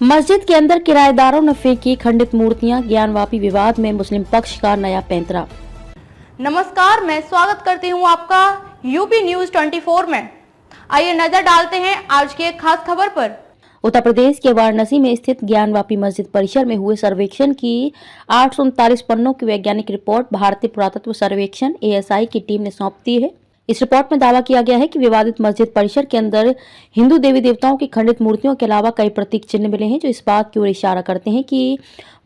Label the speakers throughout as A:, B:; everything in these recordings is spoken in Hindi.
A: मस्जिद के अंदर किराएदारों ने फेंकी खंडित मूर्तियां, ज्ञानवापी विवाद में मुस्लिम पक्ष का नया पैंतरा।
B: नमस्कार, मैं स्वागत करती हूं आपका यूपी न्यूज 24 में। आइए नजर डालते हैं आज की एक खास खबर पर।
A: उत्तर प्रदेश के वाराणसी में स्थित ज्ञानवापी मस्जिद परिसर में हुए सर्वेक्षण की 839 पन्नों की वैज्ञानिक रिपोर्ट भारतीय पुरातत्व सर्वेक्षण ASI की टीम ने सौंप दी है। इस रिपोर्ट में दावा किया गया है कि विवादित मस्जिद परिसर के अंदर हिंदू देवी देवताओं की खंडित मूर्तियों के अलावा कई प्रतीक चिन्ह मिले हैं, जो इस बात की ओर इशारा करते हैं कि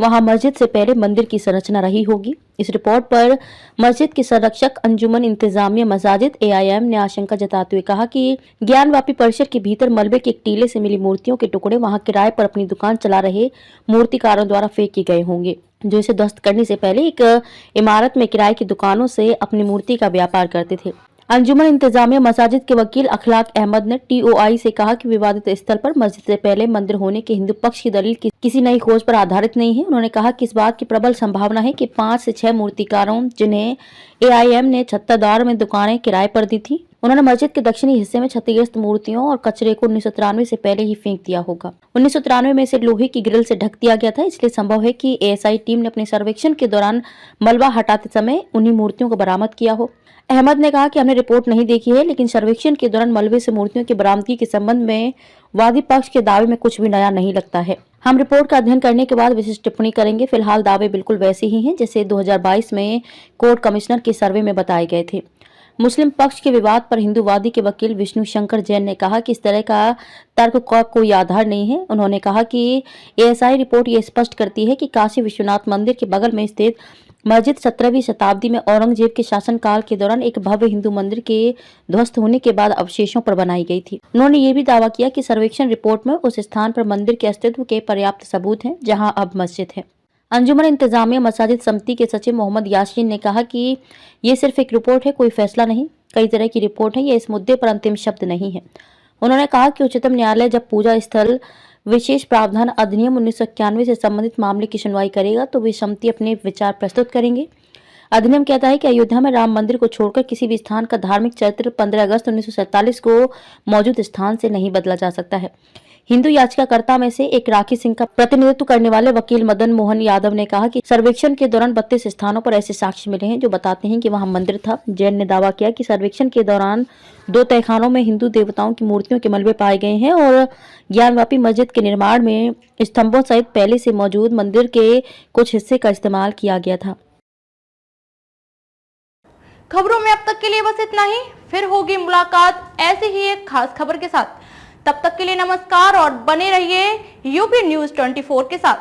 A: वहां मस्जिद से पहले मंदिर की संरचना रही होगी। इस रिपोर्ट पर मस्जिद के संरक्षक अंजुमन इंतजामिया मसाजिद AIM ने आशंका जताते हुए कहा कि ज्ञानवापी परिसर के भीतर मलबे के एक टीले से मिली मूर्तियों के टुकड़े वहां किराए पर अपनी दुकान चला रहे मूर्तिकारों द्वारा फेंके गए होंगे, जो इसे ध्वस्त करने से पहले एक इमारत में किराए की दुकानों से अपनी मूर्ति का व्यापार करते थे। अंजुमन इंतजामिया मसाजिद के वकील अखलाक अहमद ने TOI से कहा कि विवादित स्थल पर मस्जिद से पहले मंदिर होने के हिंदू पक्ष की दलील किसी नई खोज पर आधारित नहीं है। उन्होंने कहा कि इस बात की प्रबल संभावना है कि 5 से 6 मूर्तिकारों, जिन्हें AIM ने छत्तादार में दुकानें किराए पर दी थी, उन्होंने मस्जिद के दक्षिणी हिस्से में क्षतिग्रस्त मूर्तियों और कचरे को 1993 से पहले ही फेंक दिया होगा। 1993 में इसे लोहे की ग्रिल से ढक दिया गया था, इसलिए संभव है कि ASI टीम ने अपने सर्वेक्षण के दौरान मलबा हटाते समय उन्हीं मूर्तियों को बरामद किया हो। अहमद ने कहा कि हमने रिपोर्ट नहीं देखी है, लेकिन सर्वेक्षण के दौरान मलबे से मूर्तियों की बरामदगी के संबंध में वादी पक्ष के दावे में कुछ भी नया नहीं लगता है। हम रिपोर्ट का अध्ययन करने के बाद विशिष्ट टिप्पणी करेंगे। फिलहाल दावे बिल्कुल वैसे ही हैं जैसे 2022 में कोर्ट कमिश्नर के सर्वे में बताए गए थे। मुस्लिम पक्ष के विवाद पर हिंदूवादी के वकील विष्णु शंकर जैन ने कहा कि इस तरह का तर्क का कोई आधार नहीं है। उन्होंने कहा कि ASI रिपोर्ट ये स्पष्ट करती है कि काशी विश्वनाथ मंदिर के बगल में स्थित मस्जिद 17वीं शताब्दी में औरंगजेब के शासनकाल के दौरान एक भव्य हिंदू मंदिर के ध्वस्त होने के बाद अवशेषों पर बनाई गई थी। उन्होंने ये भी दावा किया कि सर्वेक्षण रिपोर्ट में उस स्थान पर मंदिर के अस्तित्व के पर्याप्त सबूत हैं जहां अब मस्जिद है। अंजुमन इंतजामिया मसाजिद समिति के सचिव मोहम्मद यासीन ने कहा कि ये सिर्फ एक रिपोर्ट है, कोई फैसला नहीं। कई तरह की रिपोर्ट है, ये इस मुद्दे पर अंतिम शब्द नहीं है। उन्होंने कहा कि उच्चतम न्यायालय जब पूजा स्थल विशेष प्रावधान अधिनियम 1991 से संबंधित मामले की सुनवाई करेगा तो वे समिति अपने विचार प्रस्तुत करेंगे। अधिनियम कहता है कि अयोध्या में राम मंदिर को छोड़कर किसी भी स्थान का धार्मिक चरित्र 15 अगस्त 1947 को मौजूद स्थान से नहीं बदला जा सकता है। हिंदू याचिकाकर्ता में से एक राखी सिंह का प्रतिनिधित्व करने वाले वकील मदन मोहन यादव ने कहा कि सर्वेक्षण के दौरान 32 स्थानों पर ऐसे साक्ष्य मिले हैं जो बताते हैं कि वहां मंदिर था। जैन ने दावा किया कि सर्वेक्षण के दौरान 2 तहखानों में हिंदू देवताओं की मूर्तियों के मलबे पाए गए हैं और ज्ञानवापी मस्जिद के निर्माण में स्तंभों सहित पहले से मौजूद मंदिर के कुछ हिस्से का इस्तेमाल किया गया था।
B: खबरों में अब तक के लिए बस इतना ही। फिर होगी मुलाकात ऐसी ही एक खास खबर के साथ। तब तक के लिए नमस्कार और बने रहिए यूपी न्यूज 24 के साथ।